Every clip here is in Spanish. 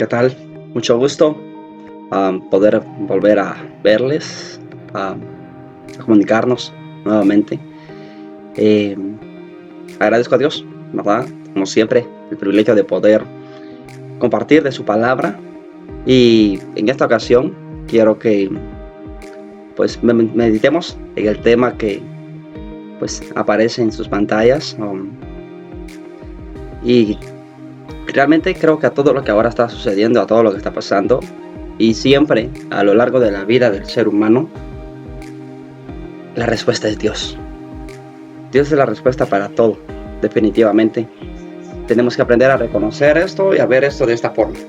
¿Qué tal? Mucho gusto poder volver a verles, a comunicarnos nuevamente. Eh, Agradezco a Dios, ¿verdad? Como siempre, el privilegio de poder compartir de su palabra. Y en esta ocasión quiero que pues meditemos en el tema que pues aparece en sus pantallas. Y realmente creo que a todo lo que ahora está sucediendo, a todo lo que está pasando, y siempre a lo largo de la vida del ser humano, la respuesta es Dios. Dios es la respuesta para todo, definitivamente. Tenemos que aprender a reconocer esto y a ver esto de esta forma.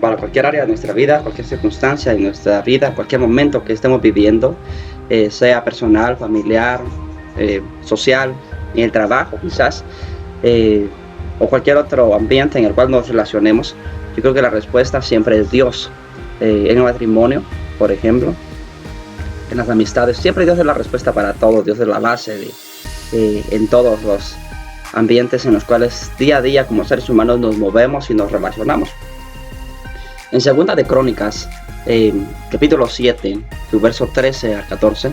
Para cualquier área de nuestra vida, cualquier circunstancia de nuestra vida, cualquier momento que estemos viviendo, sea personal, familiar, social, en el trabajo quizás, o cualquier otro ambiente en el cual nos relacionemos, yo creo que la respuesta siempre es Dios. En el matrimonio, por ejemplo, en las amistades, siempre Dios es la respuesta para todo. Dios es la base en todos los ambientes en los cuales día a día como seres humanos nos movemos y nos relacionamos. En Segunda de Crónicas, capítulo 7, su verso 13 al 14,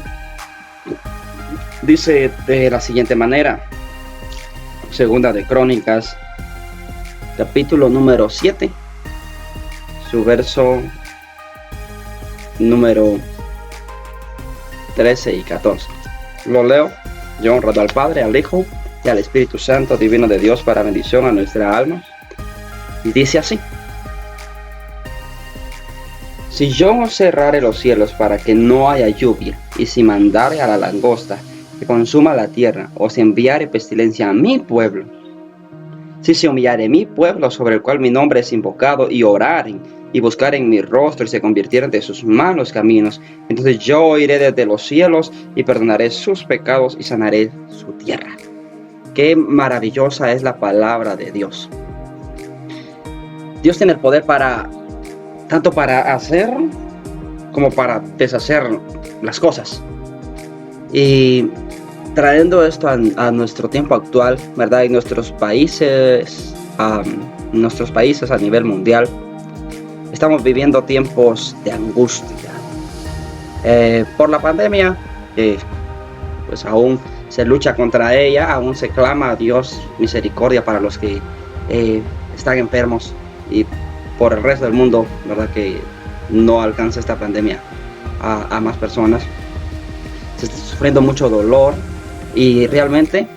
dice de la siguiente manera. Segunda de Crónicas, capítulo número 7, su verso número 13 y 14. Lo leo. Yo honro al Padre, al Hijo y al Espíritu Santo, divino de Dios, para bendición a nuestra alma. Y dice así: si yo cerrare los cielos para que no haya lluvia, y si mandare a la langosta que consuma la tierra, o si enviare pestilencia a mi pueblo, si se humillare mi pueblo sobre el cual mi nombre es invocado, y oraren y buscaren mi rostro y se convirtieren de sus malos caminos, entonces yo oiré desde los cielos y perdonaré sus pecados y sanaré su tierra. Qué maravillosa es la palabra de Dios. Dios tiene el poder tanto para hacer como para deshacer las cosas. Y trayendo esto a nuestro tiempo actual, ¿verdad? En nuestros países a nivel mundial, estamos viviendo tiempos de angustia. Por la pandemia, pues aún se lucha contra ella, aún se clama a Dios misericordia para los que están enfermos, y por el resto del mundo, ¿verdad? Que no alcanza esta pandemia a más personas. Se está sufriendo mucho dolor, y realmente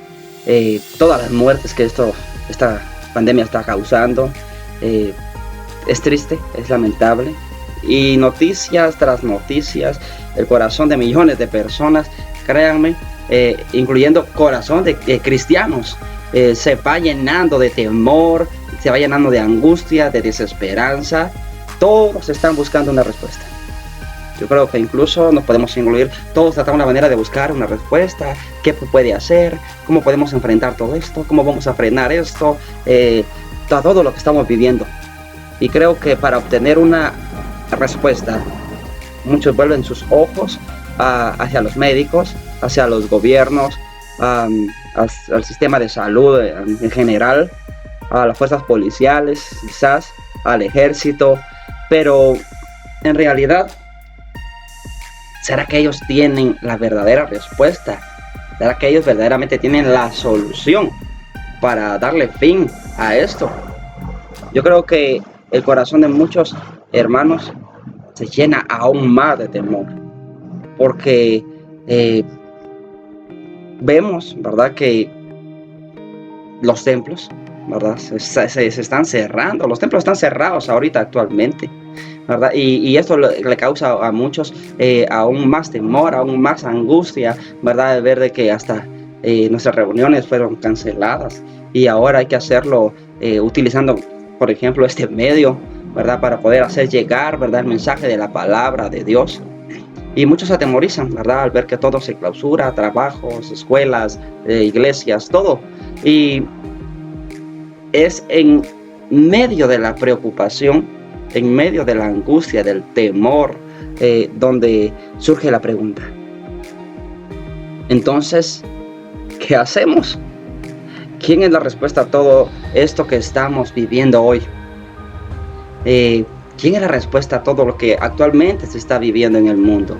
todas las muertes que esta pandemia está causando, es triste, es lamentable, y noticias tras noticias, el corazón de millones de personas, créanme, incluyendo corazón de cristianos, se va llenando de temor, se va llenando de angustia, de desesperanza. Todos están buscando una respuesta. Yo creo que incluso nos podemos incluir, todos tratamos una manera de buscar una respuesta. ¿Qué puede hacer? ¿Cómo podemos enfrentar todo esto? ¿Cómo vamos a frenar esto? Todo lo que estamos viviendo. Y creo que para obtener una respuesta, muchos vuelven sus ojos hacia los médicos, hacia los gobiernos, al sistema de salud en general, a las fuerzas policiales, quizás al ejército. Pero en realidad, ¿será que ellos tienen la verdadera respuesta? ¿Será que ellos verdaderamente tienen la solución para darle fin a esto? Yo creo que el corazón de muchos hermanos se llena aún más de temor, porque vemos, ¿verdad?, que los templos, ¿verdad?, se están cerrando. Los templos están cerrados ahorita actualmente, ¿verdad? Y esto le causa a muchos aún más temor, aún más angustia, ¿verdad?, de ver de que hasta nuestras reuniones fueron canceladas, y ahora hay que hacerlo utilizando, por ejemplo, este medio, ¿verdad?, para poder hacer llegar, ¿verdad?, el mensaje de la palabra de Dios. Y muchos se atemorizan, ¿verdad?, al ver que todo se clausura, trabajos, escuelas, iglesias, todo. Y es en medio de la preocupación, en medio de la angustia, del temor, donde surge la pregunta: entonces, ¿qué hacemos? ¿Quién es la respuesta a todo esto que estamos viviendo hoy? ¿Quién es la respuesta a todo lo que actualmente se está viviendo en el mundo?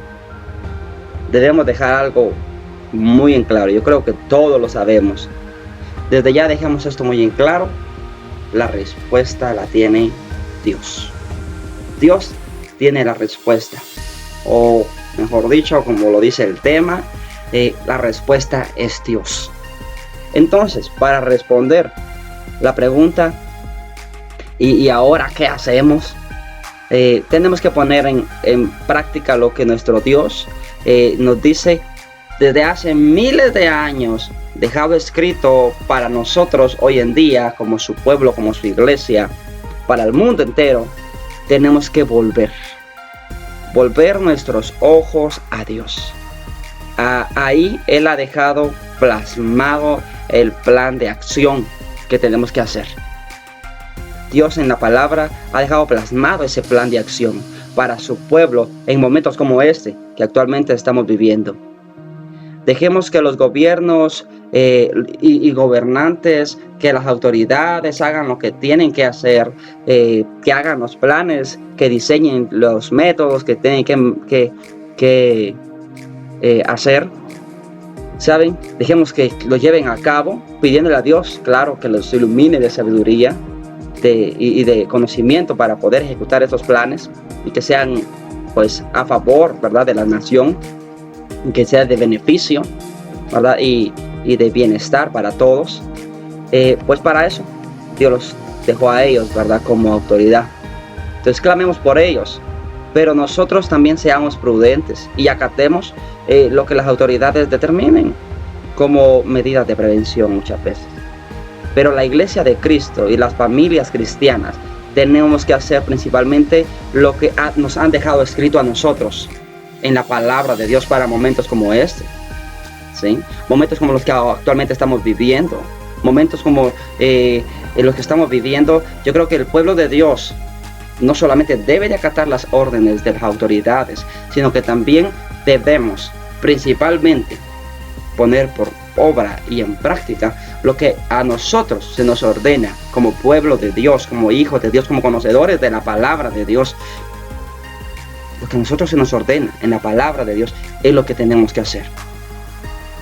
Debemos dejar algo muy en claro. Yo creo que todos lo sabemos. Desde ya dejamos esto muy en claro. La respuesta la tiene Dios. Dios tiene la respuesta. O mejor dicho, como lo dice el tema, la respuesta es Dios. Entonces, para responder la pregunta, ¿y ahora qué hacemos? Tenemos que poner en práctica lo que nuestro Dios nos dice desde hace miles de años, dejado escrito para nosotros hoy en día, como su pueblo, como su iglesia, para el mundo entero. Tenemos que volver nuestros ojos a Dios. Ahí Él ha dejado plasmado el plan de acción que tenemos que hacer. Dios en la palabra ha dejado plasmado ese plan de acción para su pueblo en momentos como este que actualmente estamos viviendo. Dejemos que los gobiernos y gobernantes, que las autoridades hagan lo que tienen que hacer, que hagan los planes, que diseñen los métodos que tienen que hacer. ¿Saben? Dejemos que lo lleven a cabo, pidiéndole a Dios, claro, que los ilumine de sabiduría y de conocimiento para poder ejecutar estos planes y que sean, pues, a favor, ¿verdad?, de la nación, que sea de beneficio, ¿verdad?, y de bienestar para todos. Pues para eso Dios los dejó a ellos, ¿verdad?, como autoridad. Entonces clamemos por ellos, pero nosotros también seamos prudentes y acatemos lo que las autoridades determinen como medidas de prevención muchas veces. Pero la iglesia de Cristo y las familias cristianas tenemos que hacer principalmente lo que nos han dejado escrito a nosotros en la palabra de Dios para momentos como este, ¿sí? Momentos como los que actualmente estamos viviendo, momentos como en los que estamos viviendo. Yo creo que el pueblo de Dios no solamente debe de acatar las órdenes de las autoridades, sino que también debemos principalmente poner por obra y en práctica lo que a nosotros se nos ordena como pueblo de Dios, como hijos de Dios, como conocedores de la palabra de Dios. Lo que a nosotros se nos ordena en la palabra de Dios es lo que tenemos que hacer.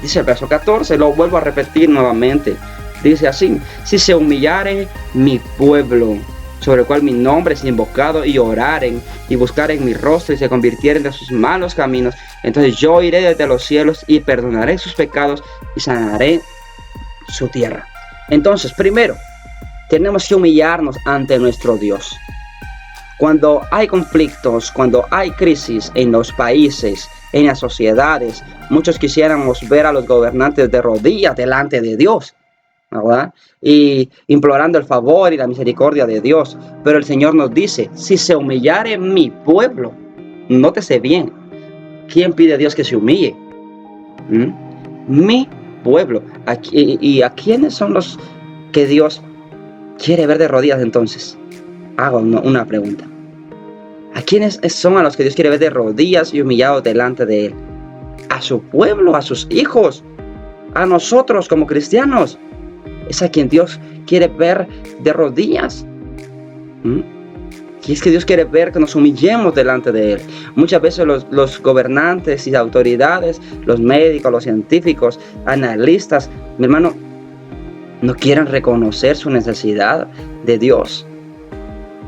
Dice el verso 14, lo vuelvo a repetir nuevamente. Dice así: si se humillare mi pueblo, sobre el cual mi nombre es invocado, y oraren y buscaren mi rostro y se convirtieren de sus malos caminos, entonces yo iré desde los cielos y perdonaré sus pecados y sanaré su tierra. Entonces, primero, tenemos que humillarnos ante nuestro Dios. Cuando hay conflictos, cuando hay crisis en los países, en las sociedades, muchos quisiéramos ver a los gobernantes de rodillas delante de Dios, ¿verdad?, y implorando el favor y la misericordia de Dios. Pero el Señor nos dice: si se humillare mi pueblo. Nótese bien, ¿quién pide a Dios que se humille? Mi pueblo. ¿Y a quiénes son los que Dios quiere ver de rodillas entonces? Hago una pregunta. ¿A quiénes son a los que Dios quiere ver de rodillas y humillados delante de Él? A su pueblo, a sus hijos, a nosotros como cristianos. Es a quien Dios quiere ver de rodillas. Y es que Dios quiere ver que nos humillemos delante de Él. Muchas veces los gobernantes y autoridades, los médicos, los científicos, analistas, mi hermano, no quieren reconocer su necesidad de Dios.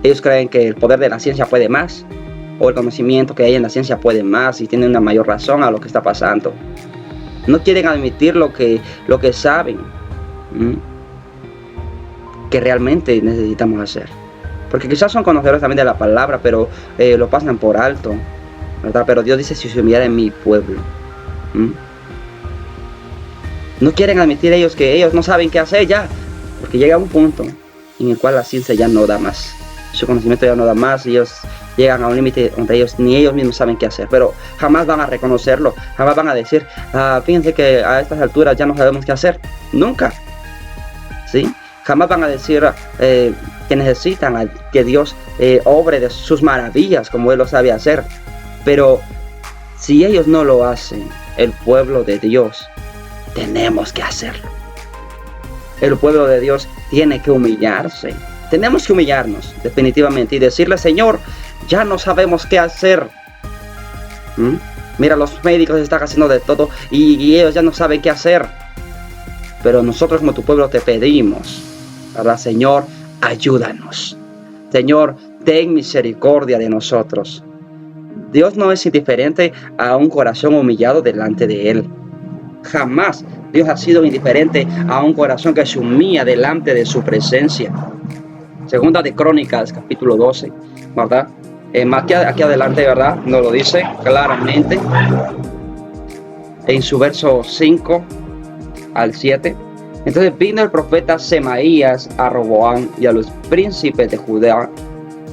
Ellos creen que el poder de la ciencia puede más, o el conocimiento que hay en la ciencia puede más y tienen una mayor razón a lo que está pasando. No quieren admitir lo que saben que realmente necesitamos hacer. Porque quizás son conocedores también de la palabra, pero lo pasan por alto, ¿verdad? Pero Dios dice: si se humillara en mi pueblo. No quieren admitir ellos que ellos no saben qué hacer ya, porque llega un punto en el cual la ciencia ya no da más. Su conocimiento ya no da más, y ellos llegan a un límite donde ni ellos mismos saben qué hacer, pero jamás van a reconocerlo, jamás van a decir: fíjense que a estas alturas ya no sabemos qué hacer. Nunca, ¿sí? Jamás van a decir que necesitan que Dios obre de sus maravillas como Él lo sabe hacer. Pero si ellos no lo hacen, el pueblo de Dios tenemos que hacerlo. El pueblo de Dios tiene que humillarse Tenemos que humillarnos definitivamente y decirle: Señor, ya no sabemos qué hacer. Mira, los médicos están haciendo de todo y ellos ya no saben qué hacer. Pero nosotros como tu pueblo te pedimos, ¿verdad? Señor, ayúdanos. Señor, ten misericordia de nosotros. Dios no es indiferente a un corazón humillado delante de Él. Jamás Dios ha sido indiferente a un corazón que se humilla delante de su presencia. Segunda de Crónicas, capítulo 12, ¿verdad? Aquí adelante, ¿verdad? Nos lo dice claramente en su verso 5 al 7. Entonces vino el profeta Semaías a Roboam y a los príncipes de Judá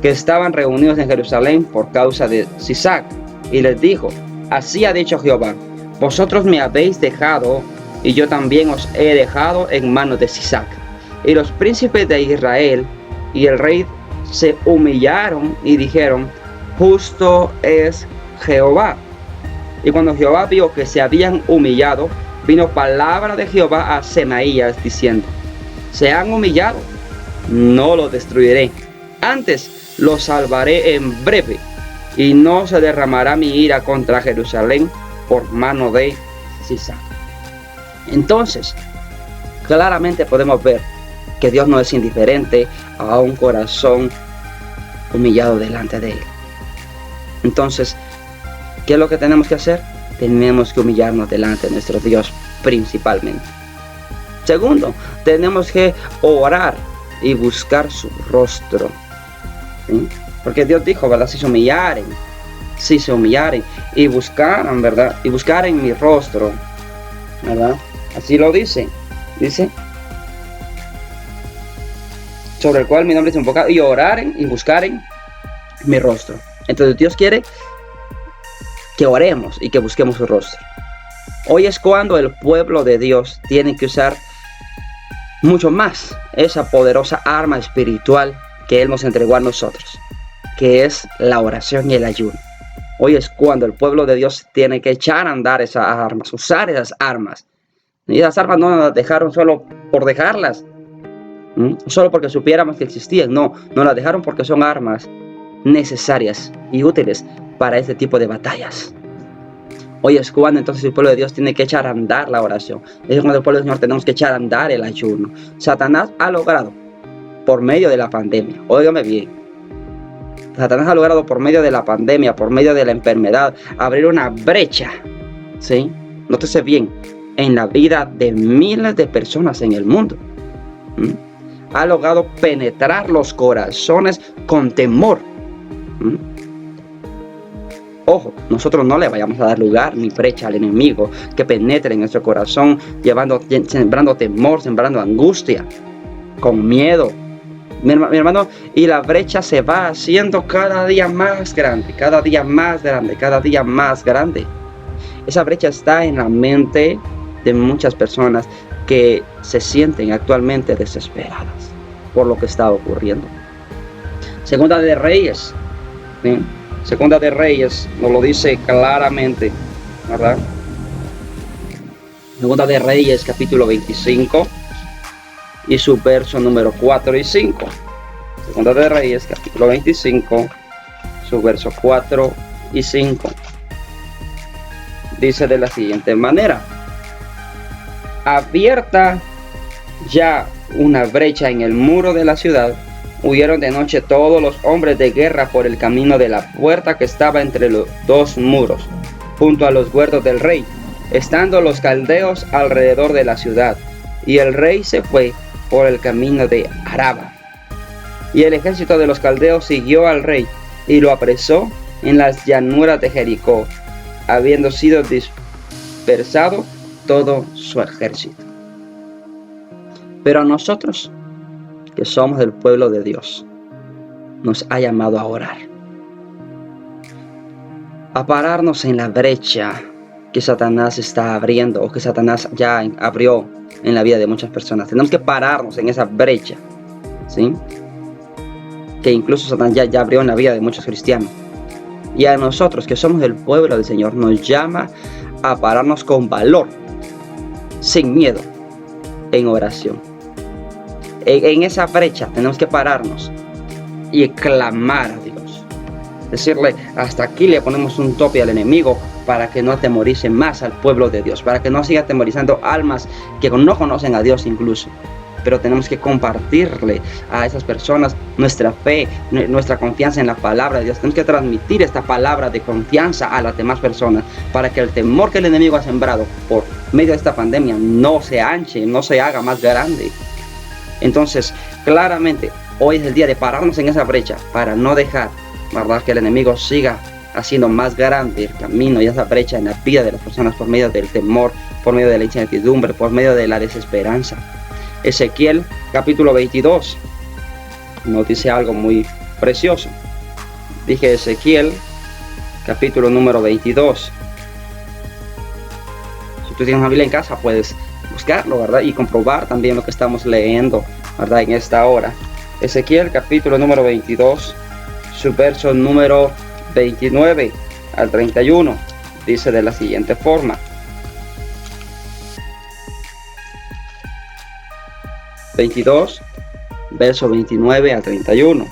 que estaban reunidos en Jerusalén por causa de Sisac, y les dijo: así ha dicho Jehová, vosotros me habéis dejado, y yo también os he dejado en manos de Sisac. Y los príncipes de Israel y el rey se humillaron y dijeron: justo es Jehová. Y cuando Jehová vio que se habían humillado, vino palabra de Jehová a Semaías diciendo: se han humillado, no los destruiré, antes los salvaré en breve, y no se derramará mi ira contra Jerusalén por mano de Sisac. Entonces, claramente podemos ver que Dios no es indiferente a un corazón humillado delante de Él. Entonces, ¿qué es lo que tenemos que hacer? Tenemos que humillarnos delante de nuestro Dios principalmente. Segundo, tenemos que orar y buscar su rostro. ¿Sí? Porque Dios dijo, ¿verdad? Si se humillaren y buscaran, ¿verdad? Y buscaren mi rostro, ¿verdad? Así lo dice. Dice: sobre el cual mi nombre es invocado, y oraren y buscaren mi rostro. Entonces Dios quiere que oremos y que busquemos su rostro. Hoy es cuando el pueblo de Dios tiene que usar mucho más esa poderosa arma espiritual que Él nos entregó a nosotros, que es la oración y el ayuno. Hoy es cuando el pueblo de Dios tiene que echar a andar esas armas, usar esas armas. Y esas armas no las dejaron solo por dejarlas, solo porque supiéramos que existían. No, nos las dejaron porque son armas necesarias y útiles para este tipo de batallas. Hoy es cuando entonces el pueblo de Dios tiene que echar a andar la oración. Es cuando el pueblo del Señor tenemos que echar a andar el ayuno. Satanás ha logrado por medio de la pandemia, óigame bien, Satanás ha logrado por medio de la pandemia, por medio de la enfermedad, abrir una brecha, ¿sí? Nótese bien, en la vida de miles de personas en el mundo. Ha logrado penetrar los corazones con temor. Ojo, nosotros no le vayamos a dar lugar ni brecha al enemigo que penetre en nuestro corazón, sembrando temor, sembrando angustia, con miedo. Mi hermano, y la brecha se va haciendo cada día más grande, cada día más grande, cada día más grande. Esa brecha está en la mente de muchas personas que se sienten actualmente desesperadas por lo que está ocurriendo. Segunda de Reyes, ¿sí? Segunda de Reyes nos lo dice claramente, ¿verdad? Segunda de Reyes, capítulo 25. Y su verso número 4 y 5. Segunda de Reyes, capítulo 25, su verso 4 y 5. Dice de la siguiente manera: abierta ya una brecha en el muro de la ciudad, huyeron de noche todos los hombres de guerra por el camino de la puerta que estaba entre los dos muros, junto a los huertos del rey, estando los caldeos alrededor de la ciudad. Y el rey se fue por el camino de Araba. Y el ejército de los caldeos siguió al rey y lo apresó en las llanuras de Jericó, habiendo sido dispersado todo su ejército. Pero a nosotros, que somos del pueblo de Dios, nos ha llamado a orar, a pararnos en la brecha que Satanás está abriendo, o que Satanás ya abrió en la vida de muchas personas. Tenemos que pararnos en esa brecha, ¿sí? Que incluso Satanás ya abrió en la vida de muchos cristianos. Y a nosotros, que somos del pueblo del Señor, nos llama a pararnos con valor, sin miedo, en oración. En esa brecha tenemos que pararnos y clamar a Dios. Decirle, hasta aquí le ponemos un tope al enemigo para que no atemorice más al pueblo de Dios, para que no siga atemorizando almas que no conocen a Dios incluso. Pero tenemos que compartirle a esas personas nuestra fe, nuestra confianza en la palabra de Dios. Tenemos que transmitir esta palabra de confianza a las demás personas para que el temor que el enemigo ha sembrado por medio de esta pandemia no se anche, no se haga más grande. Entonces, claramente, hoy es el día de pararnos en esa brecha para no dejar, ¿verdad?, que el enemigo siga haciendo más grande el camino y esa brecha en la vida de las personas por medio del temor, por medio de la incertidumbre, por medio de la desesperanza. Ezequiel capítulo 22 nos dice algo muy precioso. Dije Ezequiel capítulo número 22. Si tú tienes una Biblia en casa puedes buscarlo, ¿verdad? Y comprobar también lo que estamos leyendo, ¿verdad?, en esta hora. Ezequiel capítulo número 22, su verso número 29 al 31 dice de la siguiente forma. 22, verso 29 al 31.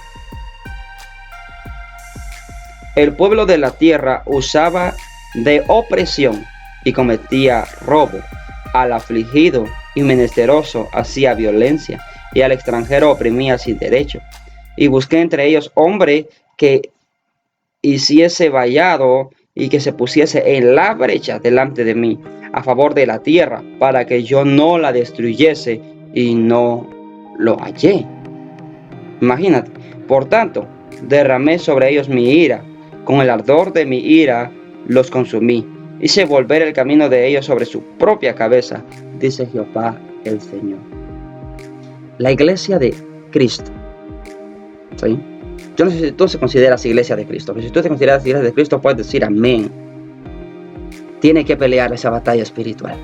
El pueblo de la tierra usaba de opresión y cometía robo. Al afligido y menesteroso hacía violencia, y al extranjero oprimía sin derecho. Y busqué entre ellos hombre que hiciese vallado y que se pusiese en la brecha delante de mí, a favor de la tierra, para que yo no la destruyese, y no lo hallé. Imagínate. Por tanto, derramé sobre ellos mi ira, con el ardor de mi ira los consumí. Hice volver el camino de ellos sobre su propia cabeza, dice Jehová el Señor. La iglesia de Cristo, ¿sí? Yo no sé si tú te consideras iglesia de Cristo, pero si tú te consideras iglesia de Cristo, puedes decir amén. Tiene que pelear esa batalla espiritual.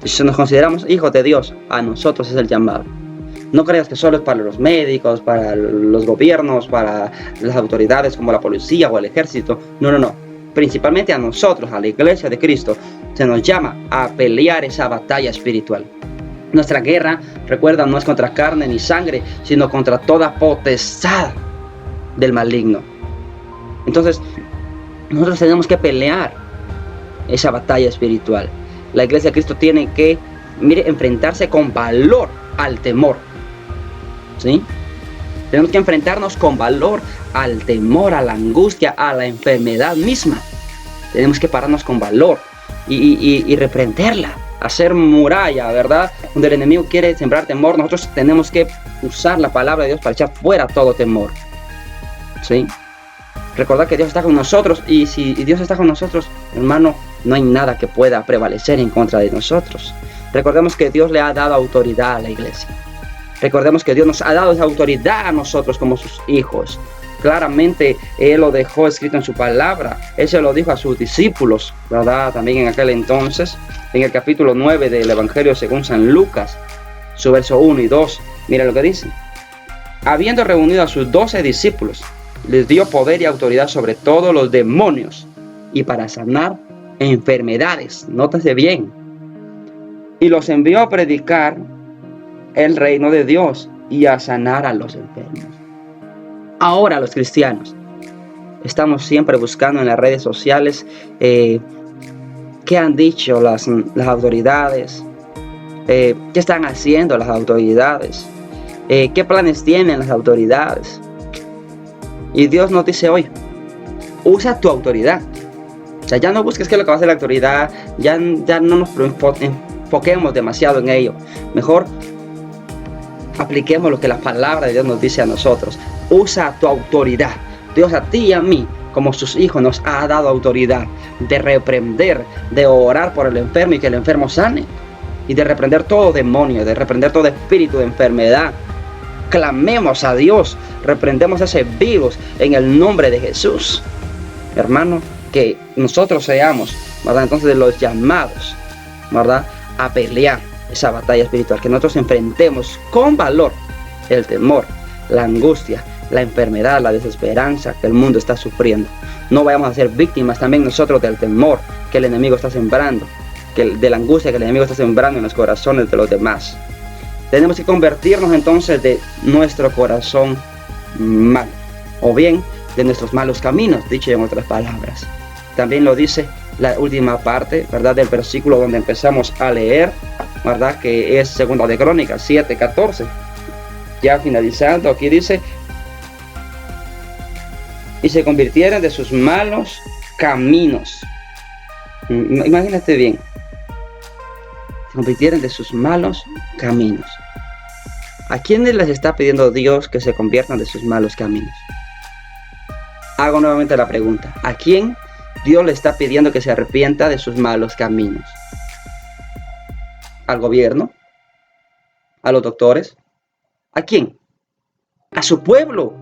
Si nos consideramos hijos de Dios, a nosotros es el llamado. No creas que solo es para los médicos, para los gobiernos, para las autoridades como la policía o el ejército. No. Principalmente a nosotros, a la iglesia de Cristo, se nos llama a pelear esa batalla espiritual. Nuestra guerra, recuerda, no es contra carne ni sangre, sino contra toda potestad del maligno. Entonces, nosotros tenemos que pelear esa batalla espiritual. La iglesia de Cristo tiene que, enfrentarse con valor al temor. ¿Sí? Tenemos que enfrentarnos con valor al temor, a la angustia, a la enfermedad misma. Tenemos que pararnos con valor y reprenderla, hacer muralla, ¿verdad? Cuando el enemigo quiere sembrar temor, nosotros tenemos que usar la palabra de Dios para echar fuera todo temor. ¿Sí? Recordar que Dios está con nosotros, y si Dios está con nosotros, hermano, no hay nada que pueda prevalecer en contra de nosotros. Recordemos que Dios le ha dado autoridad a la iglesia. Recordemos que Dios nos ha dado esa autoridad a nosotros como sus hijos. Claramente Él lo dejó escrito en su palabra. Él se lo dijo a sus discípulos, ¿verdad? También en aquel entonces, en el capítulo 9 del Evangelio según San Lucas, su verso 1 y 2. Mira lo que dice. Habiendo reunido a sus 12 discípulos, les dio poder y autoridad sobre todos los demonios y para sanar enfermedades. Nótese bien. Y los envió a predicar el reino de Dios y a sanar a los enfermos. Ahora los cristianos estamos siempre buscando en las redes sociales qué han dicho las autoridades, qué están haciendo las autoridades, qué planes tienen las autoridades. Y Dios nos dice hoy, usa tu autoridad. O sea, ya no busques qué es lo que va a hacer la autoridad, ya no nos enfoquemos demasiado en ello. Mejor apliquemos lo que la palabra de Dios nos dice a nosotros. Usa tu autoridad. Dios a ti y a mí, como sus hijos, nos ha dado autoridad de reprender, de orar por el enfermo y que el enfermo sane. Y de reprender todo demonio, de reprender todo espíritu de enfermedad. Clamemos a Dios, reprendemos ese virus en el nombre de Jesús. Hermano, que nosotros seamos, ¿verdad?, entonces de los llamados, ¿verdad?, a pelear esa batalla espiritual, que nosotros enfrentemos con valor el temor, la angustia, la enfermedad, la desesperanza que el mundo está sufriendo. No vayamos a ser víctimas también nosotros del temor que el enemigo está sembrando, de la angustia que el enemigo está sembrando en los corazones de los demás. Tenemos que convertirnos entonces de nuestro corazón malo, o bien de nuestros malos caminos, dicho en otras palabras. También lo dice la última parte, ¿verdad?, del versículo donde empezamos a leer, ¿verdad?, que es Segunda de Crónicas 7:14. Ya finalizando, aquí dice: y se convirtieran de sus malos caminos. Imagínate bien, se convirtieran de sus malos caminos. ¿A quiénes les está pidiendo Dios que se conviertan de sus malos caminos? Hago nuevamente la pregunta: ¿a quién Dios le está pidiendo que se arrepienta de sus malos caminos? ¿Al gobierno? ¿A los doctores? ¿A quién? A su pueblo.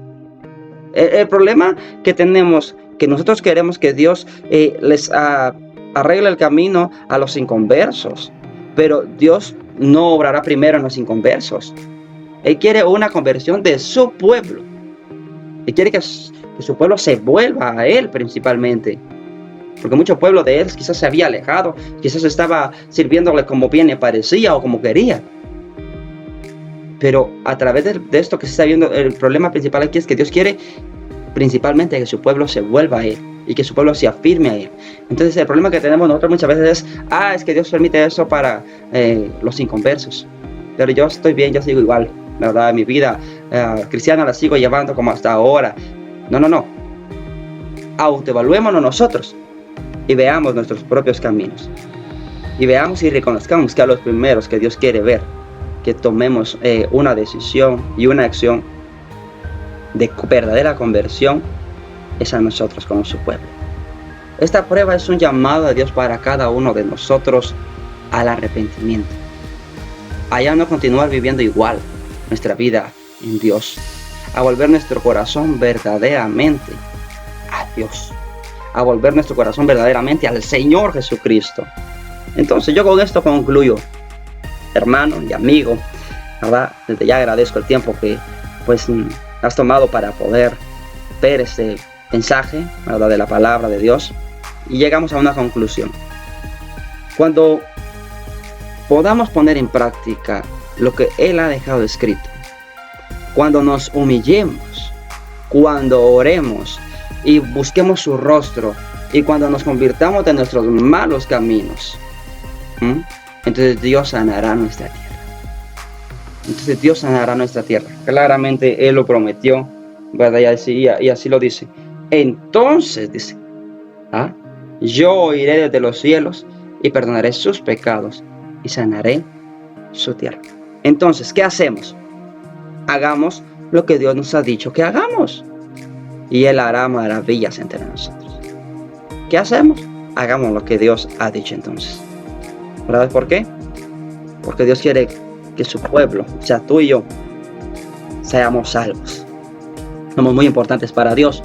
El problema que tenemos, que nosotros queremos que Dios les arregle el camino a los inconversos, pero Dios no obrará primero en los inconversos. Él quiere una conversión de su pueblo. Él quiere que su pueblo se vuelva a Él principalmente. Porque mucho pueblo de Él quizás se había alejado, quizás estaba sirviéndole como bien le parecía o como quería. Pero a través de esto que se está viendo, el problema principal aquí es que Dios quiere principalmente que su pueblo se vuelva a Él y que su pueblo se afirme a Él. Entonces el problema que tenemos nosotros muchas veces es que Dios permite eso para los inconversos. Pero yo estoy bien, yo sigo igual, ¿verdad? Mi vida cristiana la sigo llevando como hasta ahora. No. Autoevaluémonos nosotros y veamos nuestros propios caminos. Y veamos y reconozcamos que a los primeros que Dios quiere ver que tomemos una decisión y una acción de verdadera conversión es a nosotros como su pueblo. Esta prueba es un llamado de Dios para cada uno de nosotros al arrepentimiento, a ya no continuar viviendo igual nuestra vida en Dios, a volver nuestro corazón verdaderamente a Dios, a volver nuestro corazón verdaderamente al Señor Jesucristo. Entonces yo con esto concluyo, hermano y amigo, ¿verdad? Desde ya agradezco el tiempo que has tomado para poder ver este mensaje, ¿verdad?, de la palabra de Dios, y llegamos a una conclusión. Cuando podamos poner en práctica lo que Él ha dejado escrito, cuando nos humillemos, cuando oremos y busquemos su rostro, y cuando nos convirtamos de nuestros malos caminos, entonces Dios sanará nuestra tierra. Claramente Él lo prometió, ¿verdad? Y así lo dice. Entonces dice, yo oiré desde los cielos y perdonaré sus pecados y sanaré su tierra. Entonces, ¿qué hacemos? Hagamos lo que Dios nos ha dicho que hagamos, y Él hará maravillas entre nosotros. ¿Qué hacemos? Hagamos lo que Dios ha dicho entonces. ¿Verdad? ¿Por qué? Porque Dios quiere que su pueblo, o sea, tú y yo, seamos salvos. Somos muy importantes para Dios,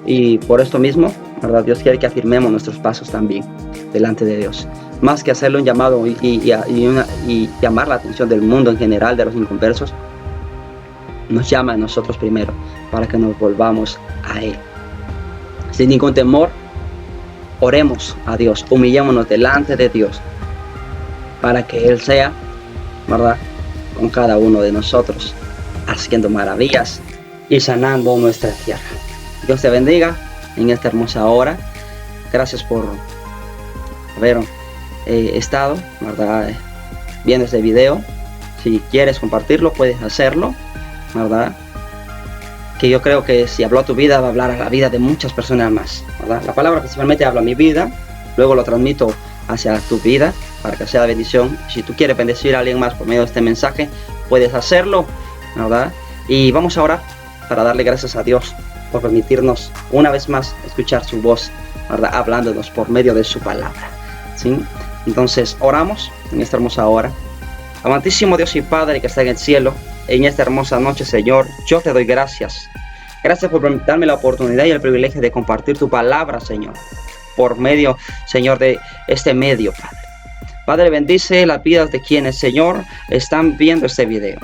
y por esto mismo, ¿verdad?, Dios quiere que afirmemos nuestros pasos también delante de Dios. Más que hacerle un llamado y llamar la atención del mundo en general, de los inconversos, nos llama a nosotros primero para que nos volvamos a Él. Sin ningún temor, oremos a Dios, humillémonos delante de Dios para que Él sea, ¿verdad?, con cada uno de nosotros, haciendo maravillas y sanando nuestra tierra. Dios te bendiga en esta hermosa hora. Gracias por haber estado, ¿verdad?, viendo este video. Si quieres compartirlo, puedes hacerlo, ¿verdad? Que yo creo que si habló a tu vida, va a hablar a la vida de muchas personas más, ¿verdad? La palabra principalmente habla a mi vida, luego lo transmito hacia tu vida para que sea de bendición. Si tú quieres bendecir a alguien más por medio de este mensaje, puedes hacerlo, ¿verdad? Y vamos a orar para darle gracias a Dios por permitirnos una vez más escuchar su voz, ¿verdad?, hablándonos por medio de su palabra, ¿sí? Entonces oramos en esta hermosa hora. Amantísimo Dios y Padre que está en el cielo, en esta hermosa noche, Señor, yo te doy gracias. Gracias por darme la oportunidad y el privilegio de compartir tu palabra, Señor, por medio, Señor, de este medio, Padre. Padre, bendice las vidas de quienes, Señor, están viendo este video,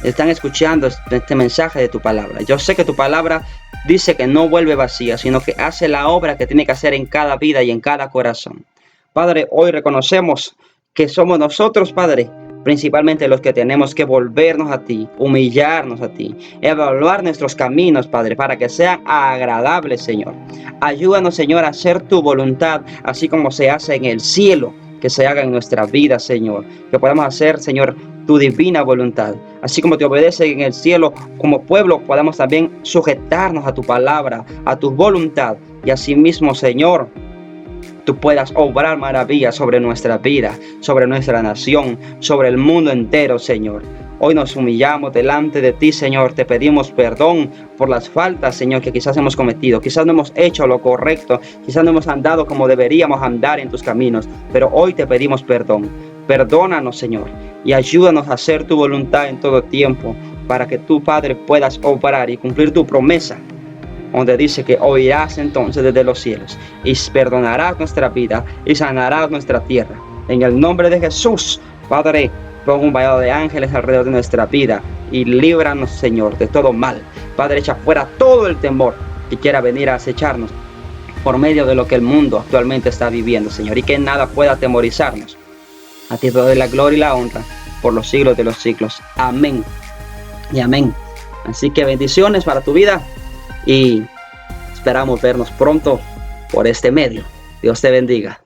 están escuchando este mensaje de tu palabra. Yo sé que tu palabra dice que no vuelve vacía, sino que hace la obra que tiene que hacer en cada vida y en cada corazón. Padre, hoy reconocemos que somos nosotros, Padre, principalmente los que tenemos que volvernos a ti, humillarnos a ti, evaluar nuestros caminos, Padre, para que sean agradables, Señor. Ayúdanos, Señor, a hacer tu voluntad, así como se hace en el cielo, que se haga en nuestra vida, Señor. Que podamos hacer, Señor, tu divina voluntad. Así como te obedece en el cielo, como pueblo podamos también sujetarnos a tu palabra, a tu voluntad. Y asimismo, Señor, tú puedas obrar maravillas sobre nuestra vida, sobre nuestra nación, sobre el mundo entero, Señor. Hoy nos humillamos delante de ti, Señor. Te pedimos perdón por las faltas, Señor, que quizás hemos cometido. Quizás no hemos hecho lo correcto. Quizás no hemos andado como deberíamos andar en tus caminos. Pero hoy te pedimos perdón. Perdónanos, Señor, y ayúdanos a hacer tu voluntad en todo tiempo, para que tú, Padre, puedas obrar y cumplir tu promesa, donde dice que oirás entonces desde los cielos y perdonarás nuestra vida y sanarás nuestra tierra. En el nombre de Jesús, Padre, pon un vallado de ángeles alrededor de nuestra vida y líbranos, Señor, de todo mal. Padre, echa fuera todo el temor que quiera venir a acecharnos por medio de lo que el mundo actualmente está viviendo, Señor, y que nada pueda atemorizarnos. A ti te doy la gloria y la honra por los siglos de los siglos. Amén y amén. Así que bendiciones para tu vida y esperamos vernos pronto por este medio. Dios te bendiga.